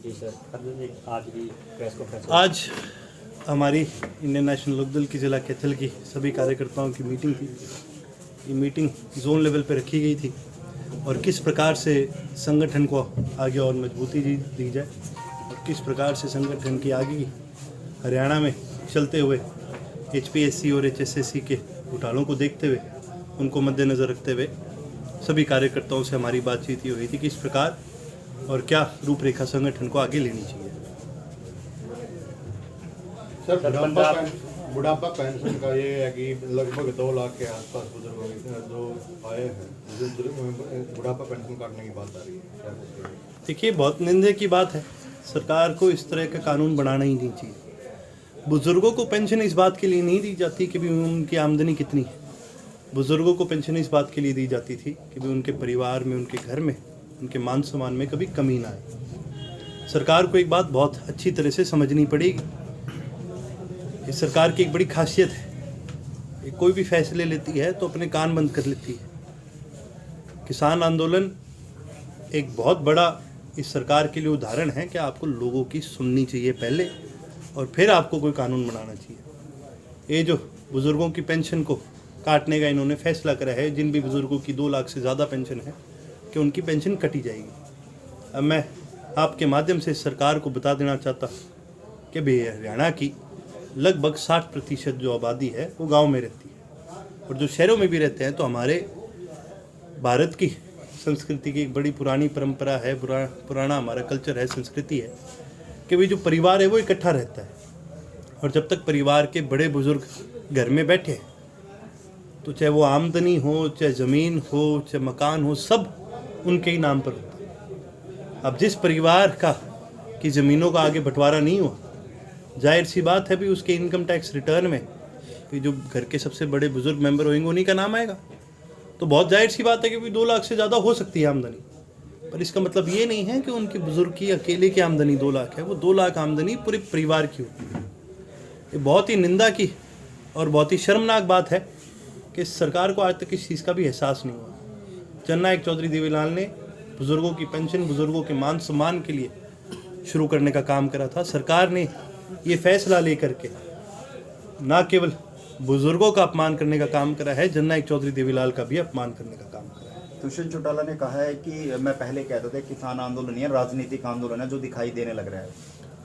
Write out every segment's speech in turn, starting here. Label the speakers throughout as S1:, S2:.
S1: जी sir, आज भी press conference
S2: आज हमारी इंडियन नेशनल लोकदल की ज़िला कैथल की सभी कार्यकर्ताओं की मीटिंग थी। ये मीटिंग जोन लेवल पर रखी गई थी और किस प्रकार से संगठन को आगे और मजबूती दी जाए और किस प्रकार से संगठन की आगे हरियाणा में चलते हुए HPSC और HSSC के घोटालों को देखते हुए उनको मद्देनज़र रखते हुए सभी कार्यकर्ताओं से हमारी बातचीत ये हुई थी कि इस प्रकार और क्या रूपरेखा संगठन को आगे लेनी चाहिए।
S3: सर, बुढ़ापा पेंशन का ये है कि लगभग 2 लाख के आसपास बुजुर्गों जो आए हैं जो बुढ़ापा पेंशन काटने की बात आ रही है।
S2: देखिए, बहुत निंदनीय की बात है। सरकार को इस तरह का कानून बनाना ही नहीं चाहिए। बुजुर्गों को पेंशन इस बात के लिए नहीं दी जाती कि भी उनकी आमदनी कितनी है। बुजुर्गों को पेंशन इस बात के लिए दी जाती थी कि भी उनके परिवार में, उनके घर में, उनके मान सम्मान में कभी कमी ना आए। सरकार को एक बात बहुत अच्छी तरह से समझनी पड़ेगी। इस सरकार की एक बड़ी खासियत है, ये कोई भी फैसले लेती है तो अपने कान बंद कर लेती है। किसान आंदोलन एक बहुत बड़ा इस सरकार के लिए उदाहरण है कि आपको लोगों की सुननी चाहिए पहले और फिर आपको कोई कानून बनाना चाहिए। ये जो बुज़ुर्गों की पेंशन को काटने का इन्होंने फैसला करा है, जिन भी बुज़ुर्गों की 2 लाख से ज़्यादा पेंशन है कि उनकी पेंशन कटी जाएगी। अब मैं आपके माध्यम से सरकार को बता देना चाहता कि भाई हरियाणा की लगभग 60% जो आबादी है वो गांव में रहती है और जो शहरों में भी रहते हैं। तो हमारे भारत की संस्कृति की एक बड़ी पुरानी परंपरा है, पुराना हमारा कल्चर है, संस्कृति है कि भाई जो परिवार है वो इकट्ठा रहता है और जब तक परिवार के बड़े बुजुर्ग घर में बैठे हैं तो चाहे वो आमदनी हो, चाहे ज़मीन हो, चाहे मकान हो, सब उनके ही नाम पर होता है। अब जिस परिवार की ज़मीनों का आगे बंटवारा नहीं हुआ, जाहिर सी बात है भी उसके इनकम टैक्स रिटर्न में भी जो घर के सबसे बड़े बुजुर्ग मेंबर होंगे उन्हीं का नाम आएगा। तो बहुत जाहिर सी बात है कि भी 2 लाख से ज़्यादा हो सकती है आमदनी, पर इसका मतलब ये नहीं है कि उनके बुजुर्ग की अकेले की आमदनी 2 लाख है। वो 2 लाख आमदनी पूरे परिवार की होती है। ये बहुत ही निंदा की और बहुत ही शर्मनाक बात है कि सरकार को आज तक इस चीज़ का भी एहसास नहीं हुआ। जननायक चौधरी देवीलाल ने बुज़ुर्गों की पेंशन, बुज़ुर्गों के मान सम्मान के लिए शुरू करने का काम करा था। सरकार ने ये फैसला लेकर के ना केवल बुज़ुर्गों का अपमान करने का काम करा है, जननायक चौधरी देवीलाल का भी अपमान करने का काम करा है।
S4: दुष्यंत चौटाला ने कहा है कि मैं पहले कहता था किसान आंदोलन है, राजनीतिक आंदोलन है जो दिखाई देने लग रहा है।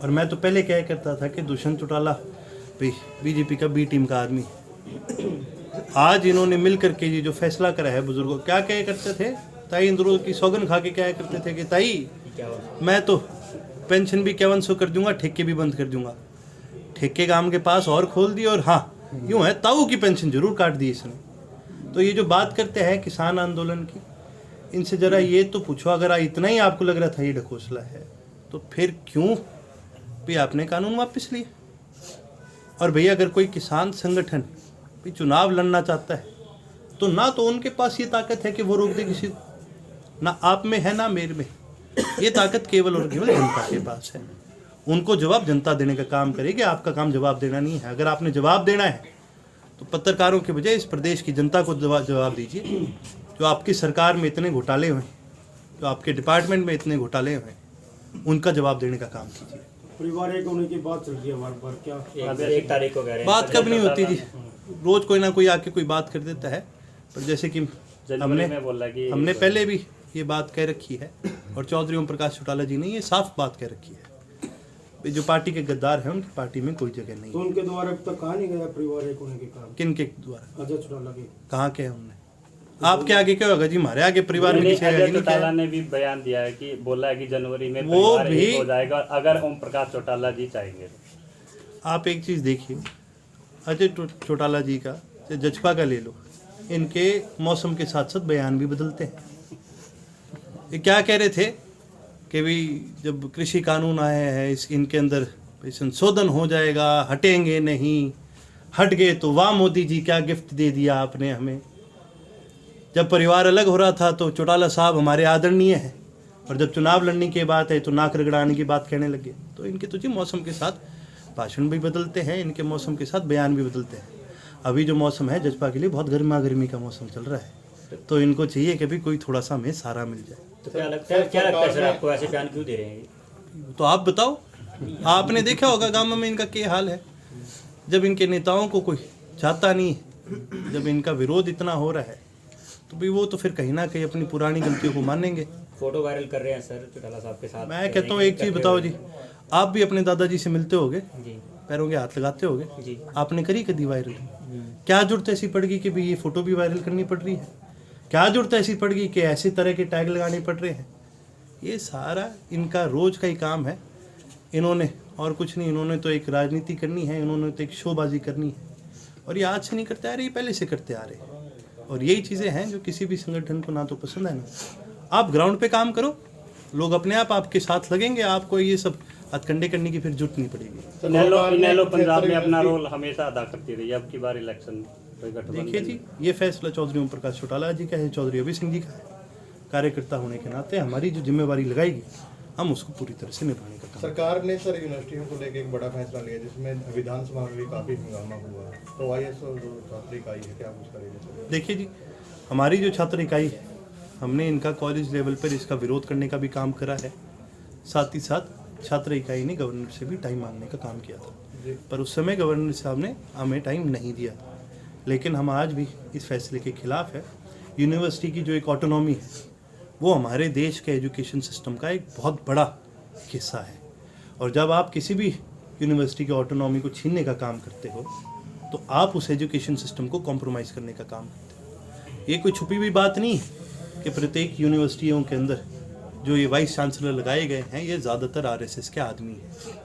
S2: और मैं तो पहले क्या करता था कि दुष्यंत चौटाला बीजेपी का बी टीम का आदमी। आज इन्होंने मिल करके ये जो फैसला करा है बुजुर्गों, क्या करते थे, ताई इंद्रों की सौगन खा के क्या करते थे कि ताई मैं तो पेंशन भी 5100 कर दूंगा, ठेके भी बंद कर दूंगा। ठेके काम के पास और खोल दिए और हाँ यूँ है ताऊ की पेंशन जरूर काट दी इसने। तो ये जो बात करते हैं किसान आंदोलन की, इनसे ज़रा ये तो पूछो, अगर इतना ही आपको लग रहा था ये ढकोसला है तो फिर क्यों भी आपने कानून वापस लिए। और भैया अगर कोई किसान संगठन भी चुनाव लड़ना चाहता है तो ना तो उनके पास ये ताकत है कि वो रोक दे किसी को, ना आप में है ना मेरे में। ये ताकत केवल और केवल जनता के पास है। उनको जवाब जनता देने का काम करेगी, आपका काम जवाब देना नहीं है। अगर आपने जवाब देना है तो पत्रकारों के बजाय इस प्रदेश की जनता को जवाब दीजिए। जो आपकी सरकार में इतने घोटाले हुए, जो आपके डिपार्टमेंट में इतने घोटाले हुए, उनका जवाब देने का काम कीजिए।
S5: परिवार एक होने की बात चल रही है हमारे पर, क्या
S1: 1 तारीख को कह रहे हैं।
S2: बात कब नहीं होती थी, रोज कोई ना कोई आके कोई बात कर देता है। पर जैसे कि हमने पहले भी ये बात कह रखी है और चौधरी ओम प्रकाश चौटाला जी ने ये साफ बात कह रखी है, जो पार्टी के गद्दार हैं उनकी पार्टी में कोई जगह नहीं।
S5: तो उनके द्वारा अब तक कहा नहीं गया परिवार एक होने के काम?
S2: किन के द्वारा?
S5: अजय चौटाला के
S2: कहाँ के उन्होंने? आपके आगे क्या होगा जी, हमारे आगे परिवार में किसी
S1: अजय चौटाला ने भी बयान दिया है कि बोला है कि जनवरी में परिवार एक हो जाएगा अगर ओम प्रकाश चौटाला जी चाहेंगे।
S2: आप एक चीज़ देखिए, अजय चौटाला जी का, जजपा का ले लो, इनके मौसम के साथ साथ बयान भी बदलते हैं। ये क्या कह रहे थे कि भाई जब कृषि कानून आए हैं इनके अंदर संशोधन हो जाएगा, हटेंगे नहीं, हट गए तो वाह मोदी जी क्या गिफ्ट दे दिया आपने हमें। जब परिवार अलग हो रहा था तो चौटाला साहब हमारे आदरणीय हैं, और जब चुनाव लड़ने की बात है तो नाक रगड़ाने की बात कहने लगे। तो इनके तो जी मौसम के साथ भाषण भी बदलते हैं, इनके मौसम के साथ बयान भी बदलते हैं। अभी जो मौसम है जजपा के लिए बहुत गर्मा गर्मी का मौसम चल रहा है, तो इनको चाहिए कि भी कोई थोड़ा सा हमें सहारा मिल जाए।
S1: तो क्या लगता है सर आपको ऐसे बयान क्यों दे रहे हैं?
S2: तो आप बताओ, आपने देखा होगा गांव में इनका क्या हाल है। जब इनके नेताओं को कोई चाहता नहीं है, जब इनका विरोध इतना हो रहा है, तो भी वो तो फिर कहीं ना कहीं अपनी पुरानी गलतियों को मानेंगे।
S6: फोटो वायरल कर रहे हैं सर चौटाला साहब के साथ।
S2: मैं कहता हूँ एक चीज़ बताओ जी, आप भी अपने दादाजी से मिलते होगे,
S6: जी
S2: पैरों के हाथ लगाते होगे,
S6: जी।
S2: आपने करी कभी वायरल? क्या जरूरत ऐसी पड़ गई कि भाई ये फोटो भी वायरल करनी पड़ रही है? क्या जरूरत ऐसी पड़ गई कि ऐसे तरह के टैग लगाने पड़ रहे हैं? ये सारा इनका रोज का ही काम है। इन्होंने और कुछ नहीं, इन्होंने तो एक राजनीति करनी है, इन्होंने तो एक शोबाजी करनी है। और ये आज से नहीं करते आ रहे, ये पहले से करते आ रहे हैं। और यही चीज़ें हैं जो किसी भी संगठन को ना तो पसंद है ना। आप ग्राउंड पे काम करो, लोग अपने आप आपके साथ लगेंगे, आपको ये सब हथकंडे करने की फिर जरूरत नहीं पड़ेगी।
S1: इनेलो पंजाब में अपना रोल हमेशा अदा करती रही, अब की बार इलेक्शन कोई गठबंधन
S2: देखिए जी, ये फैसला चौधरी ओम प्रकाश चौटाला जी का है, चौधरी अभय सिंह जी का है। कार्यकर्ता होने के नाते हमारी जो जिम्मेवारी लगाएगी, हम उसको पूरी तरह से निभाने का काम।
S3: सरकार ने सर यूनिवर्सिटियों को लेकर एक बड़ा फैसला लिया जिसमें विधानसभा में भी काफी हंगामा हुआ। तो आईएसओ जो छात्र इकाई है, क्या कुछ करेगी?
S2: देखिए जी, हमारी जो छात्र इकाई है, हमने इनका कॉलेज लेवल पर इसका विरोध करने का भी काम करा है। साथ ही साथ छात्र इकाई ने गवर्नर से भी टाइम मांगने का काम किया था, पर उस समय गवर्नर साहब ने हमें टाइम नहीं दिया। लेकिन हम आज भी इस फैसले के खिलाफ है। यूनिवर्सिटी की जो एक ऑटोनॉमी है, वो हमारे देश के एजुकेशन सिस्टम का एक बहुत बड़ा हिस्सा है। और जब आप किसी भी यूनिवर्सिटी की ऑटोनॉमी को छीनने का काम करते हो, तो आप उस एजुकेशन सिस्टम को कॉम्प्रोमाइज़ करने का काम करते हो। ये कोई छुपी हुई बात नहीं है कि प्रत्येक यूनिवर्सिटियों के अंदर जो ये वाइस चांसलर लगाए गए हैं, ये ज़्यादातर आरएसएस के आदमी हैं।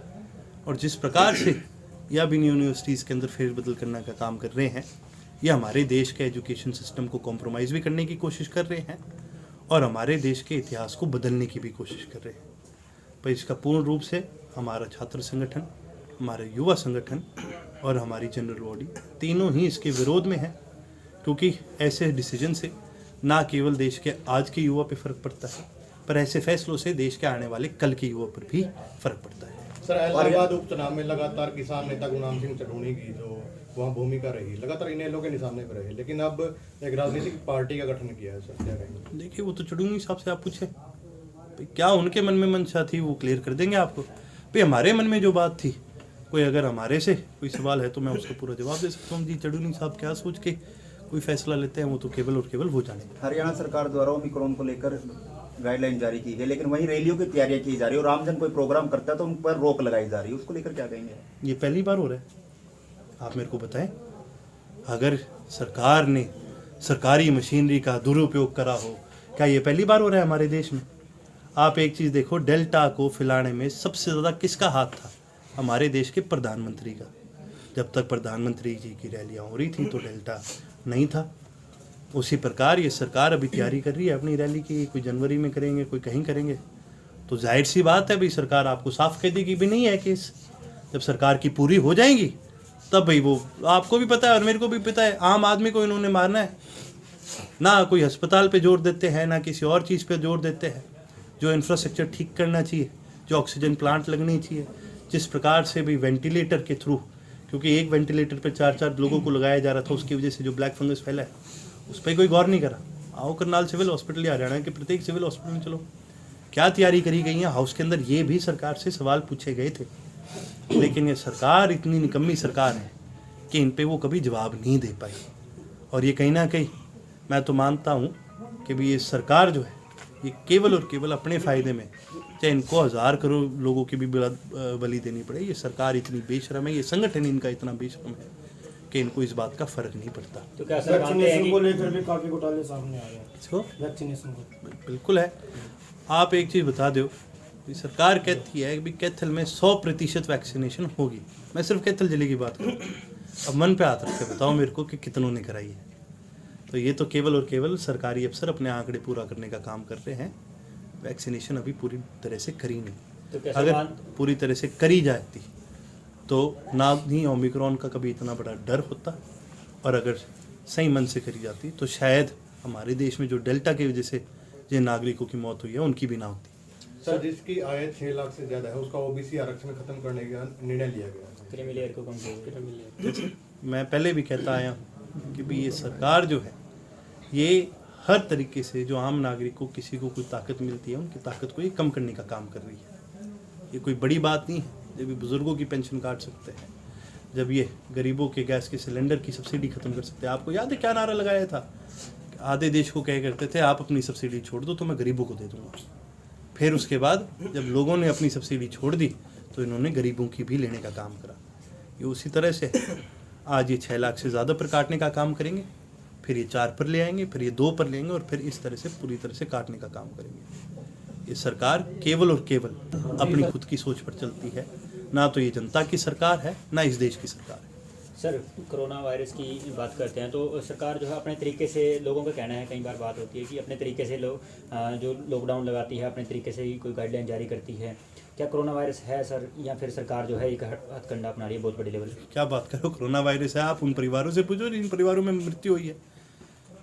S2: और जिस प्रकार से ये अब इन यूनिवर्सिटीज़ के अंदर फेरबदल करने का काम कर रहे हैं, ये हमारे देश के एजुकेशन सिस्टम को कॉम्प्रोमाइज़ भी करने की कोशिश कर रहे हैं और हमारे देश के इतिहास को बदलने की भी कोशिश कर रहे हैं। पर इसका पूर्ण रूप से हमारा छात्र संगठन, हमारा युवा संगठन और हमारी जनरल बॉडी तीनों ही इसके विरोध में है। क्योंकि ऐसे डिसीजन से ना केवल देश के आज के युवा पे फ़र्क पड़ता है, पर ऐसे फैसलों से देश के आने वाले कल के युवा पर भी फ़र्क पड़ता है।
S3: सर, इलाहाबाद उपचुनाव में लगातार किसान नेता गुरनाम सिंह चढ़ूनी की जो वहाँ भूमिका रही, लगातार इनेलो के निशाने पर रही, लेकिन अब एक राजनीतिक पार्टी का गठन किया है। सर, क्या कहेंगे?
S2: देखिए, वो तो चढ़ूंगी साहब से आप पूछे भाई क्या उनके मन में मंशा थी, वो क्लियर कर देंगे आपको। भाई हमारे मन में जो बात थी, कोई अगर हमारे से कोई सवाल है तो मैं उसको पूरा जवाब दे सकता हूँ। जी, चढ़ूनी साहब क्या सोच के कोई फैसला लेते हैं, वो तो केवल और केवल वो जाने।
S4: हरियाणा सरकार द्वारा ओमिक्रॉन को लेकर गाइडलाइन जारी की है, लेकिन वहीं रैलियों की तैयारियां की जा रही है और आमजन कोई प्रोग्राम करता है तो उन पर रोक लगाई जा रही है, उसको लेकर क्या कहेंगे?
S2: ये पहली बार हो रहा है? आप मेरे को बताएं, अगर सरकार ने सरकारी मशीनरी का दुरुपयोग करा हो, क्या ये पहली बार हो रहा है हमारे देश में? आप एक चीज़ देखो, डेल्टा को फैलाने में सबसे ज़्यादा किसका हाथ था? हमारे देश के प्रधानमंत्री का। जब तक प्रधानमंत्री जी की रैलियाँ हो रही थी तो डेल्टा नहीं था। उसी प्रकार ये सरकार अभी तैयारी कर रही है अपनी रैली की, कोई जनवरी में करेंगे, कोई कहीं करेंगे। तो जाहिर सी बात है भाई, सरकार आपको साफ कह देगी भी नहीं है केस। जब सरकार की पूरी हो जाएंगी तब भाई वो आपको भी पता है और मेरे को भी पता है, आम आदमी को इन्होंने मारना है। ना कोई अस्पताल पे जोर देते हैं, ना किसी और चीज़ पे जोर देते हैं। जो इंफ्रास्ट्रक्चर ठीक करना चाहिए, जो ऑक्सीजन प्लांट लगनी चाहिए, जिस प्रकार से भी वेंटिलेटर के थ्रू, क्योंकि एक वेंटिलेटर पे 4-4 लोगों को लगाया जा रहा था, उसकी वजह से जो ब्लैक फंगस फैला है उस पर कोई गौर नहीं करा। आओ करनाल सिविल हॉस्पिटल या हरियाणा के प्रत्येक सिविल हॉस्पिटल में चलो, क्या तैयारी करी गई है हाउस के अंदर, ये भी सरकार से सवाल पूछे गए थे। लेकिन ये सरकार इतनी निकम्मी सरकार है कि इन पे वो कभी जवाब नहीं दे पाई। और ये कहीं ना कहीं मैं तो मानता हूँ कि भी ये सरकार जो है, ये केवल और केवल अपने फ़ायदे में, चाहे इनको 1000 करोड़ लोगों की भी बलि देनी पड़े, ये सरकार इतनी बेशरम है, ये संगठन इनका इतना बेशरम है कि इनको इस बात का फ़र्क नहीं पड़ता।
S6: तो क्या सर मानते हैं
S5: वैक्सीनेशन को
S6: कि
S5: लेकर भी काफी घोटाले सामने आ रहे हैं?
S2: इसको
S5: वैक्सीनेशन को
S2: बिल्कुल है। आप एक चीज़ बता दो, सरकार कहती है कि कैथल में 100% वैक्सीनेशन होगी। मैं सिर्फ कैथल जिले की बात करूँ, अब मन पे हाथ रख के बताओ मेरे को कि कितनों ने कराई है। तो ये तो केवल और केवल सरकारी अफसर अपने आंकड़े पूरा करने का काम कर रहे हैं। वैक्सीनेशन अभी पूरी तरह से करी नहीं।
S6: तो कैसे
S2: अगर पूरी तरह से करी जाती तो ना ही ओमिक्रॉन का कभी इतना बड़ा डर होता, और अगर सही मन से करी जाती तो शायद हमारे देश में जो डेल्टा की वजह से जिन नागरिकों की मौत हुई है उनकी भी ना होती।
S3: सर, जिसकी आय 6 लाख से ज़्यादा है उसका ओबीसी आरक्षण खत्म करने का निर्णय लिया गया है।
S6: क्रीमी लेयर को कम किया?
S2: मैं पहले भी कहता आया हूँ कि भी ये सरकार जो है, ये हर तरीके से जो आम नागरिक को किसी को कोई ताकत मिलती है, उनकी ताकत को ये कम करने का काम कर रही है। ये कोई बड़ी बात नहीं है जब ये बुज़ुर्गों की पेंशन काट सकते हैं, जब ये गरीबों के गैस के सिलेंडर की सब्सिडी ख़त्म कर सकते हैं। आपको याद है क्या नारा लगाया था? आधे देश को कह करते थे आप अपनी सब्सिडी छोड़ दो तो मैं गरीबों को दे दूँगा। फिर उसके बाद जब लोगों ने अपनी सब्सिडी छोड़ दी तो इन्होंने गरीबों की भी लेने का काम करा। ये उसी तरह से आज ये 6 लाख से ज़्यादा पर काटने का काम करेंगे, फिर ये 4 पर ले आएंगे, फिर ये 2 पर लेंगे और फिर इस तरह से पूरी तरह से काटने का काम करेंगे। ये सरकार केवल और केवल अपनी खुद की सोच पर चलती है, ना तो ये जनता की सरकार है ना इस देश की सरकार है।
S6: सर कोरोना वायरस की बात करते हैं तो सरकार जो है अपने तरीके से, लोगों का कहना है, कई बार बात होती है कि अपने तरीके से लोग जो लॉकडाउन लगाती है अपने तरीके से ही कोई गाइडलाइन जारी करती है। क्या कोरोना वायरस है सर, या फिर सरकार जो है एक हथकंडा अपना रही है बहुत बड़ी लेवल पे?
S2: क्या बात करो, कोरोना वायरस है? आप उन परिवारों से पूछो जिन परिवारों में मृत्यु हुई है।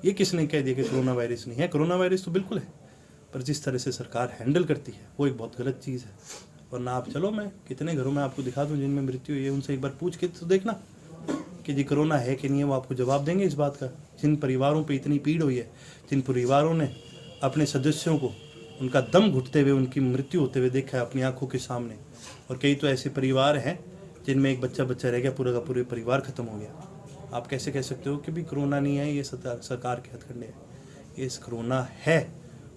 S2: ये किसने कह दिया कि कोरोना वायरस नहीं है? कोरोना वायरस तो बिल्कुल है, पर जिस तरह से सरकार हैंडल करती है वो एक बहुत गलत चीज़ है। वरना आप चलो, मैं कितने घरों में आपको दिखा दूँ जिनमें मृत्यु हुई है, उनसे एक बार पूछ के तो देखना कि जी कोरोना है कि नहीं है, वो आपको जवाब देंगे इस बात का। जिन परिवारों पे इतनी पीड़ हुई है, जिन परिवारों ने अपने सदस्यों को उनका दम घुटते हुए, उनकी मृत्यु होते हुए देखा है अपनी आंखों के सामने, और कई तो ऐसे परिवार हैं जिनमें एक बच्चा रह गया, पूरा का पूरे परिवार ख़त्म हो गया। आप कैसे कह सकते हो कि भी कोरोना नहीं है, ये सरकार के हथकंडे हैं? ये कोरोना है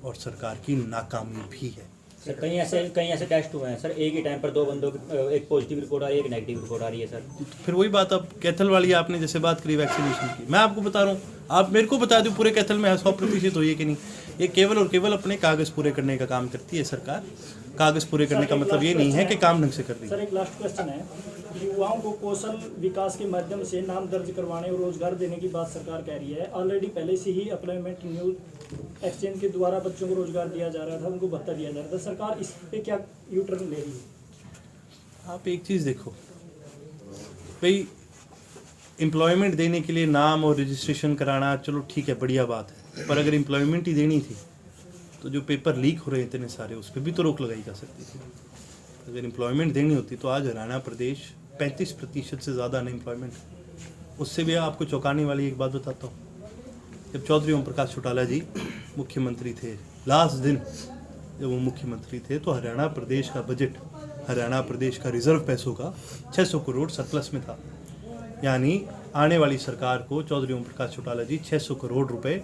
S2: और सरकार की नाकामी भी है।
S6: सर कई ऐसे टेस्ट हुए हैं सर, एक ही टाइम पर 2 बंदों की एक पॉजिटिव रिपोर्ट आ रही है, एक नेगेटिव रिपोर्ट आ रही है सर।
S2: फिर वही बात, अब कैथल वाली आपने जैसे बात करी वैक्सीनेशन की, मैं आपको बता रहा हूँ, आप मेरे को बता दो पूरे कैथल में 100% हुई है कि नहीं? ये केवल और केवल अपने कागज़ पूरे करने का काम करती है सरकार। कागज़ पूरे करने का मतलब ये नहीं है कि काम ढंग से कर रही है।
S5: सर एक लास्ट क्वेश्चन है, युवाओं को कौशल विकास के माध्यम से नाम दर्ज करवाने और रोजगार देने की बात सरकार कह रही है। ऑलरेडी पहले से ही एम्प्लॉयमेंट न्यू एक्सचेंज के द्वारा बच्चों को रोजगार दिया जा रहा था, उनको भत्ता दिया जा रहा था। सरकार इस पे क्या यू टर्न ले रही है?
S2: आप एक चीज़ देखो भाई, एम्प्लॉयमेंट देने के लिए नाम और रजिस्ट्रेशन कराना चलो ठीक है, बढ़िया बात है, पर अगर एम्प्लॉयमेंट ही देनी थी तो जो पेपर लीक हो रहे हैं इतने सारे, उस पर भी तो रोक लगाई जा सकती थी। अगर एम्प्लॉयमेंट देनी होती तो आज हरियाणा प्रदेश 35% से ज़्यादा अनएम्प्लॉयमेंट। उससे भी आपको चौंकाने वाली एक बात बताता हूँ, जब चौधरी ओम प्रकाश चौटाला जी मुख्यमंत्री थे, लास्ट दिन जब वो मुख्यमंत्री थे, तो हरियाणा प्रदेश का बजट, हरियाणा प्रदेश का रिजर्व पैसों का 600 करोड़ सरप्लस में था। यानी आने वाली सरकार को चौधरी ओम प्रकाश चौटाला जी 600 करोड़ रुपए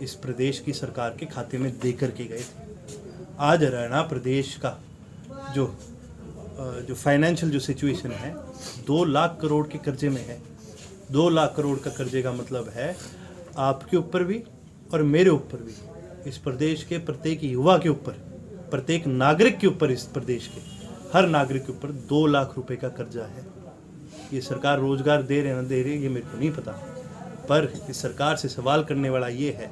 S2: इस प्रदेश की सरकार के खाते में दे करके गए थे। आज हरियाणा प्रदेश का जो फाइनेंशियल जो सिचुएशन है, 2 लाख करोड़ के कर्जे में है। 2 लाख करोड़ का कर्जे का मतलब है आपके ऊपर भी और मेरे ऊपर भी, इस प्रदेश के प्रत्येक युवा के ऊपर, प्रत्येक नागरिक के ऊपर, इस प्रदेश के हर नागरिक के ऊपर 2 लाख रुपए का कर्जा है। ये सरकार रोजगार दे रहे ना दे रही ये मेरे को नहीं पता, पर इस सरकार से सवाल करने वाला ये है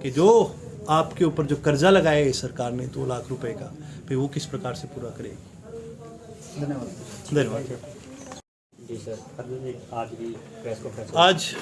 S2: कि जो आपके ऊपर जो कर्जा लगाया है इस सरकार ने 2 लाख रुपए का, फिर वो किस प्रकार से पूरा करेगी?
S4: धन्यवाद।
S2: धन्यवाद।
S6: जी सर, आज भी प्रेस कॉन्फ्रेंस
S2: आज